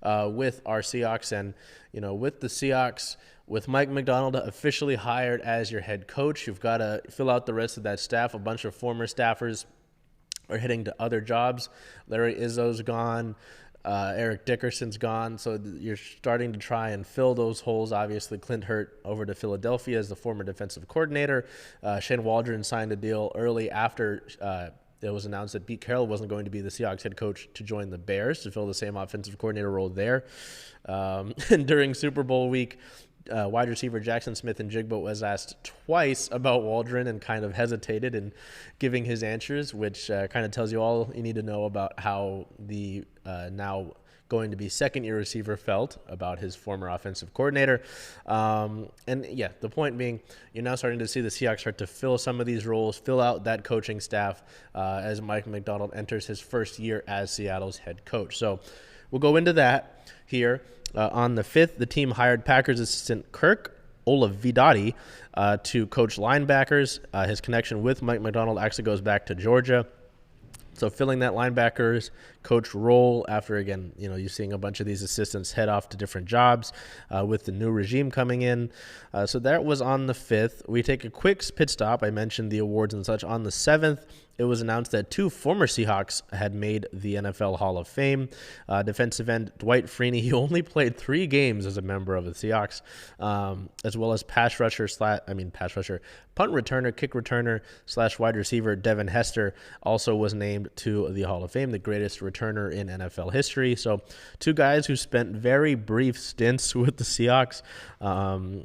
with our Seahawks. And, with the Seahawks, with Mike Macdonald officially hired as your head coach, you've got to fill out the rest of that staff. A bunch of former staffers are heading to other jobs. Larry Izzo's gone. Eric Dickerson's gone, so you're starting to try and fill those holes. Obviously, Clint Hurt over to Philadelphia as the former defensive coordinator. Shane Waldron signed a deal early after it was announced that Pete Carroll wasn't going to be the Seahawks head coach to join the Bears to fill the same offensive coordinator role there. And during Super Bowl week, wide receiver Jackson Smith-Njigba was asked twice about Waldron and kind of hesitated in giving his answers, which kind of tells you all you need to know about how the now going to be second-year receiver felt about his former offensive coordinator. The point being, you're now starting to see the Seahawks start to fill some of these roles, fill out that coaching staff as Mike Macdonald enters his first year as Seattle's head coach. So we'll go into that here. On the 5th, the team hired Packers assistant Kirk Olavidati to coach linebackers. His connection with Mike Macdonald actually goes back to Georgia. So filling that linebackers coach role after, again, you're seeing a bunch of these assistants head off to different jobs with the new regime coming in. So that was on the 5th. We take a quick pit stop. I mentioned the awards and such. On the 7th, it was announced that 2 former Seahawks had made the NFL Hall of Fame. Defensive end Dwight Freeney, he only played 3 games as a member of the Seahawks, as well as punt returner, kick returner / wide receiver Devin Hester also was named to the Hall of Fame, the greatest returner in NFL history. So 2 guys who spent very brief stints with the Seahawks.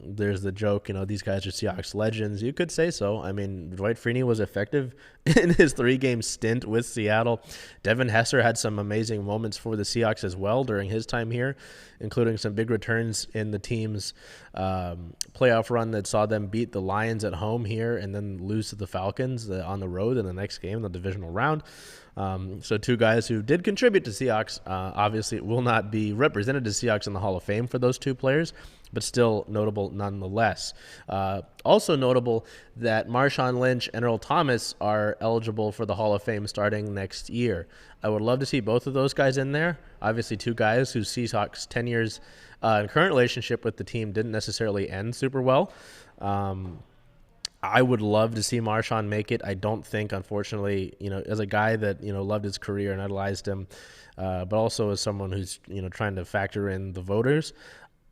There's the joke, these guys are Seahawks legends. You could say so. I mean, Dwight Freeney was effective in his 3-game stint with Seattle. Devin Hester had some amazing moments for the Seahawks as well during his time here, including some big returns in the team's playoff run that saw them beat the Lions at home here and then lose to the Falcons on the road in the next game in the divisional round. So 2 guys who did contribute to Seahawks. Obviously, will not be represented as Seahawks in the Hall of Fame for those 2 players, but still notable nonetheless. Also notable that Marshawn Lynch and Earl Thomas are eligible for the Hall of Fame starting next year. I would love to see both of those guys in there. Obviously, 2 guys whose Seahawks tenures and current relationship with the team didn't necessarily end super well. I would love to see Marshawn make it. I don't think, unfortunately, as a guy that, loved his career and idolized him, but also as someone who's, trying to factor in the voters,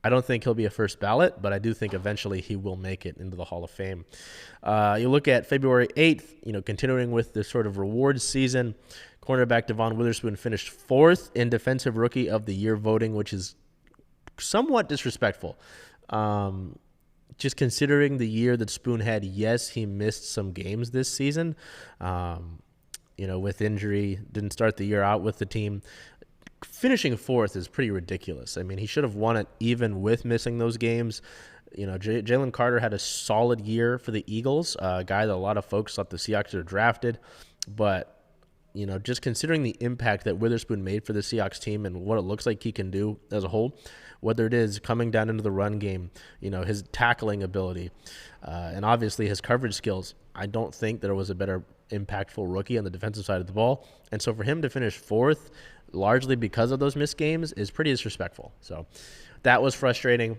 I don't think he'll be a first ballot, but I do think eventually he will make it into the Hall of Fame. You look at February 8th, continuing with this sort of rewards season, cornerback Devon Witherspoon finished 4th in Defensive Rookie of the Year voting, which is somewhat disrespectful. Just considering the year that Spoon had, yes, he missed some games this season, with injury, didn't start the year out with the team. Finishing 4th is pretty ridiculous. I mean, he should have won it even with missing those games. Jalen Carter had a solid year for the Eagles, a guy that a lot of folks thought the Seahawks are drafted. But, just considering the impact that Witherspoon made for the Seahawks team and what it looks like he can do as a whole, whether it is coming down into the run game, his tackling ability, and obviously his coverage skills, I don't think there was a better impactful rookie on the defensive side of the ball. And so for him to finish 4th, largely because of those missed games, is pretty disrespectful. So that was frustrating.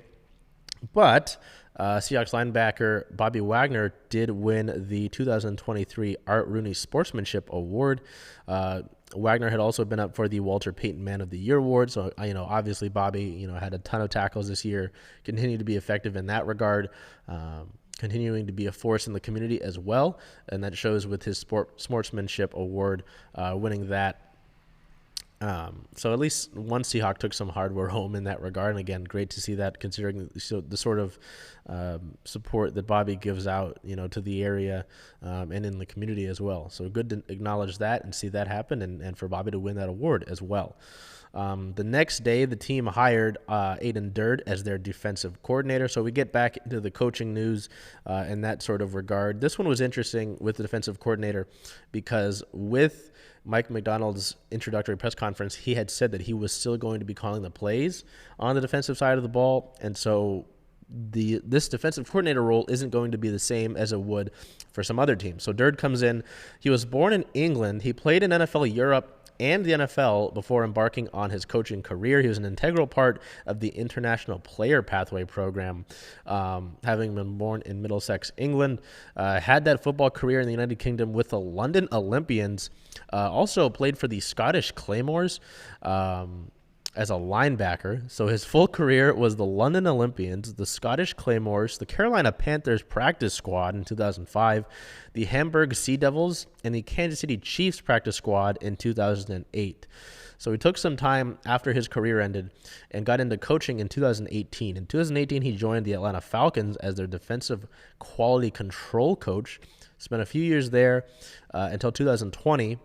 But Seahawks linebacker Bobby Wagner did win the 2023 Art Rooney Sportsmanship Award. Wagner had also been up for the Walter Payton Man of the Year award. So, obviously Bobby, had a ton of tackles this year, continued to be effective in that regard, continuing to be a force in the community as well. And that shows with his Sportsmanship Award, winning that. So at least one Seahawk took some hardware home in that regard. And again, great to see that considering the sort of support that Bobby gives out, to the area and in the community as well. So good to acknowledge that and see that happen and for Bobby to win that award as well. The next day, the team hired Aden Durde as their defensive coordinator. So we get back into the coaching news in that sort of regard. This one was interesting with the defensive coordinator because with Mike Macdonald's introductory press conference, he had said that he was still going to be calling the plays on the defensive side of the ball. And so this defensive coordinator role isn't going to be the same as it would for some other teams. So Durde comes in. He was born in England. He played in NFL Europe and the NFL before embarking on his coaching career. He was an integral part of the International Player Pathway program, having been born in Middlesex, England. Had that football career in the United Kingdom with the London Olympians. Also played for the Scottish Claymores as a linebacker. So his full career was the London Olympians, the Scottish Claymores, the Carolina Panthers practice squad in 2005, the Hamburg Sea Devils, and the Kansas City Chiefs practice squad in 2008. So he took some time after his career ended and got into coaching in 2018. In 2018, he joined the Atlanta Falcons as their defensive quality control coach. Spent a few years there until 2020.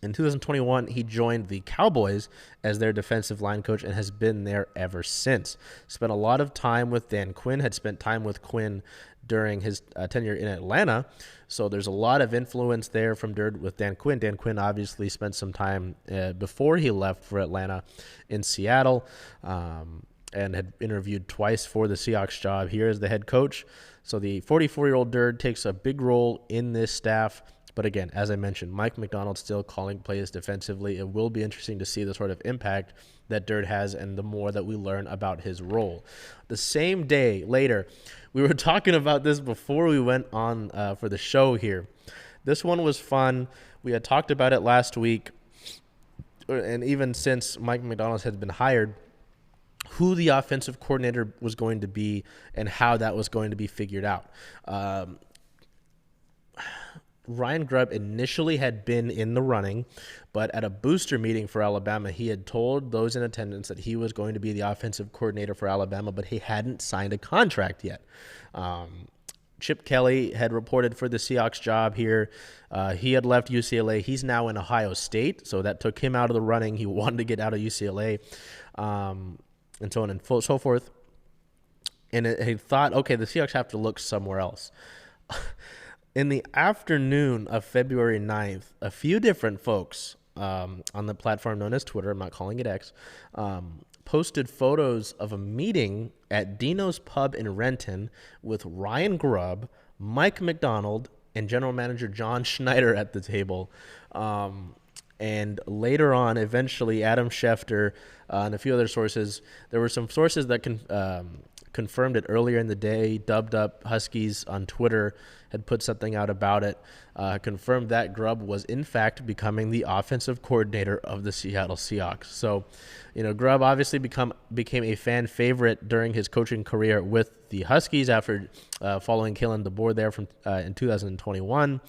In 2021, he joined the Cowboys as their defensive line coach and has been there ever since. Spent a lot of time with Dan Quinn, had spent time with Quinn during his tenure in Atlanta. So there's a lot of influence there from Durde with Dan Quinn. Dan Quinn obviously spent some time before he left for Atlanta in Seattle and had interviewed twice for the Seahawks job here as the head coach. So the 44-year-old Durde takes a big role in this staff. But again, as I mentioned, Mike Macdonald still calling plays defensively. It will be interesting to see the sort of impact that Durde has and the more that we learn about his role. The same day later, we were talking about this before we went on for the show here. This one was fun. We had talked about it last week, and even since Mike Macdonald has been hired, who the offensive coordinator was going to be and how that was going to be figured out. Ryan Grubb initially had been in the running, but at a booster meeting for Alabama, he had told those in attendance that he was going to be the offensive coordinator for Alabama, but he hadn't signed a contract yet. Chip Kelly had reported for the Seahawks job here. He had left UCLA. He's now in Ohio State, so that took him out of the running. He wanted to get out of UCLA, and so on and so forth. And he thought, okay, the Seahawks have to look somewhere else. In the afternoon of February 9th, a few different folks on the platform known as Twitter, I'm not calling it X, posted photos of a meeting at Dino's Pub in Renton with Ryan Grubb, Mike Macdonald, and general manager John Schneider at the table. And later on, eventually, Adam Schefter and a few other sources, there were some sources that confirmed it earlier in the day. Dubbed Up Huskies on Twitter had put something out about it, confirmed that Grubb was in fact becoming the offensive coordinator of the Seattle Seahawks. So, Grubb obviously became a fan favorite during his coaching career with the Huskies after following Kalen DeBoer there in 2021.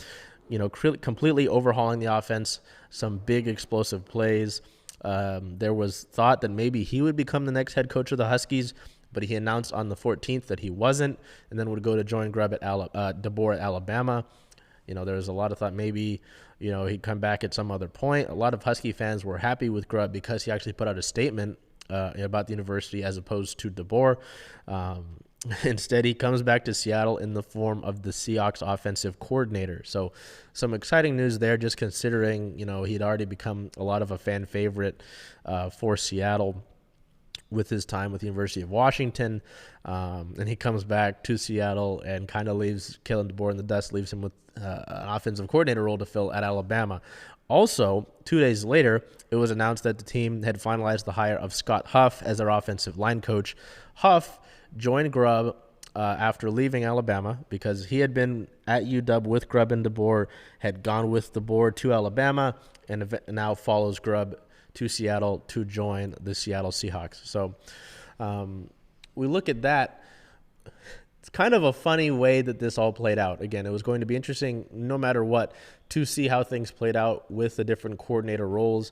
Completely overhauling the offense, some big explosive plays. There was thought that maybe he would become the next head coach of the Huskies, but he announced on the 14th that he wasn't, and then would go to join Grubb at DeBoer at Alabama. There was a lot of thought maybe, he'd come back at some other point. A lot of Husky fans were happy with Grubb because he actually put out a statement about the university as opposed to DeBoer. Instead, he comes back to Seattle in the form of the Seahawks offensive coordinator. So some exciting news there, just considering, he'd already become a lot of a fan favorite for Seattle with his time with the University of Washington. And he comes back to Seattle and kind of leaves Kalen DeBoer in the dust, leaves him with an offensive coordinator role to fill at Alabama. Also, 2 days later, it was announced that the team had finalized the hire of Scott Huff as their offensive line coach. Huff joined Grubb after leaving Alabama because he had been at UW with Grubb and DeBoer, had gone with DeBoer to Alabama, and now follows Grubb to Seattle to join the Seattle Seahawks. So we look at that. It's kind of a funny way that this all played out. Again, it was going to be interesting no matter what to see how things played out with the different coordinator roles,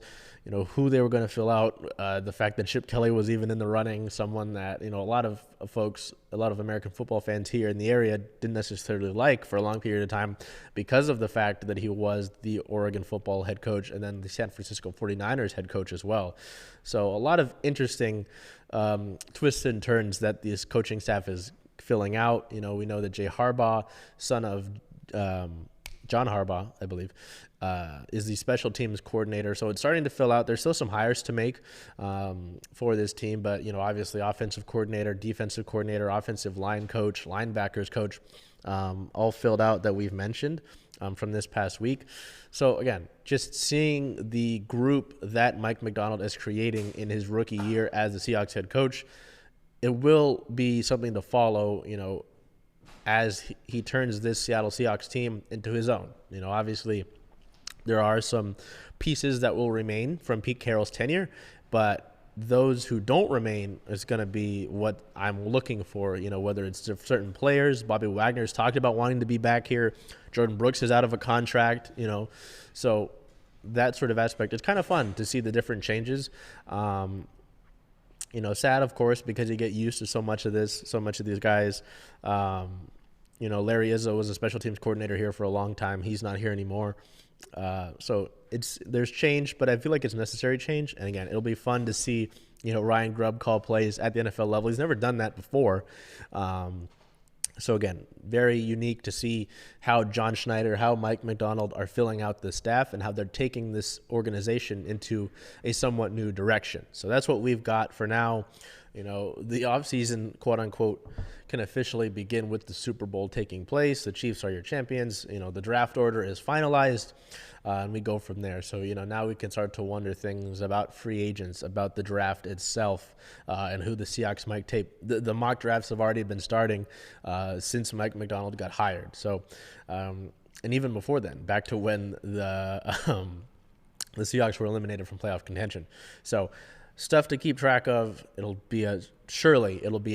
who they were going to fill out, the fact that Chip Kelly was even in the running, someone that, a lot of folks, a lot of American football fans here in the area didn't necessarily like for a long period of time because of the fact that he was the Oregon football head coach and then the San Francisco 49ers head coach as well. So a lot of interesting twists and turns that this coaching staff is filling out. We know that Jay Harbaugh, son of John Harbaugh, I believe, is the special teams coordinator. So it's starting to fill out. There's still some hires to make for this team, but obviously offensive coordinator, defensive coordinator, offensive line coach, linebackers coach, all filled out that we've mentioned from this past week. So again, just seeing the group that Mike Macdonald is creating in his rookie year as the Seahawks head coach, it will be something to follow, as he turns this Seattle Seahawks team into his own. Obviously there are some pieces that will remain from Pete Carroll's tenure, but those who don't remain is going to be what I'm looking for, whether it's certain players. Bobby Wagner's talked about wanting to be back here. Jordan Brooks is out of a contract, so that sort of aspect. It's kind of fun to see the different changes. Sad, of course, because you get used to so much of these guys. Larry Izzo was a special teams coordinator here for a long time. He's not here anymore. So there's change, but I feel like it's necessary change. And again, it'll be fun to see, Ryan Grubb call plays at the NFL level. He's never done that before. So again, very unique to see how John Schneider, how Mike Macdonald are filling out the staff and how they're taking this organization into a somewhat new direction. So that's what we've got for now. The offseason, quote unquote, can officially begin with the Super Bowl taking place. The Chiefs are your champions. The draft order is finalized, and we go from there. So, now we can start to wonder things about free agents, about the draft itself, and who the Seahawks might take. The mock drafts have already been starting since Mike Macdonald got hired. So, and even before then, back to when the Seahawks were eliminated from playoff contention. So, stuff to keep track of. It'll be an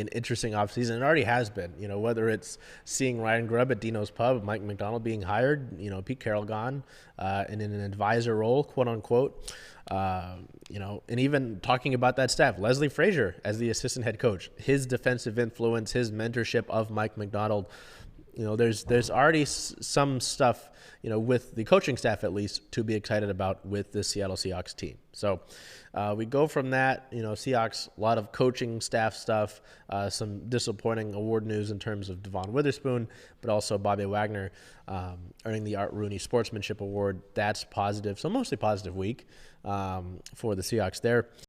interesting offseason. It already has been, whether it's seeing Ryan Grubb at Dino's Pub, Mike Macdonald being hired, Pete Carroll gone, and in an advisor role, quote unquote, and even talking about that staff, Leslie Frazier as the assistant head coach, his defensive influence, his mentorship of Mike Macdonald. There's already some stuff, with the coaching staff at least, to be excited about with the Seattle Seahawks team. So we go from that, Seahawks, a lot of coaching staff stuff, some disappointing award news in terms of Devon Witherspoon, but also Bobby Wagner earning the Art Rooney Sportsmanship Award. That's positive. So mostly positive week for the Seahawks there.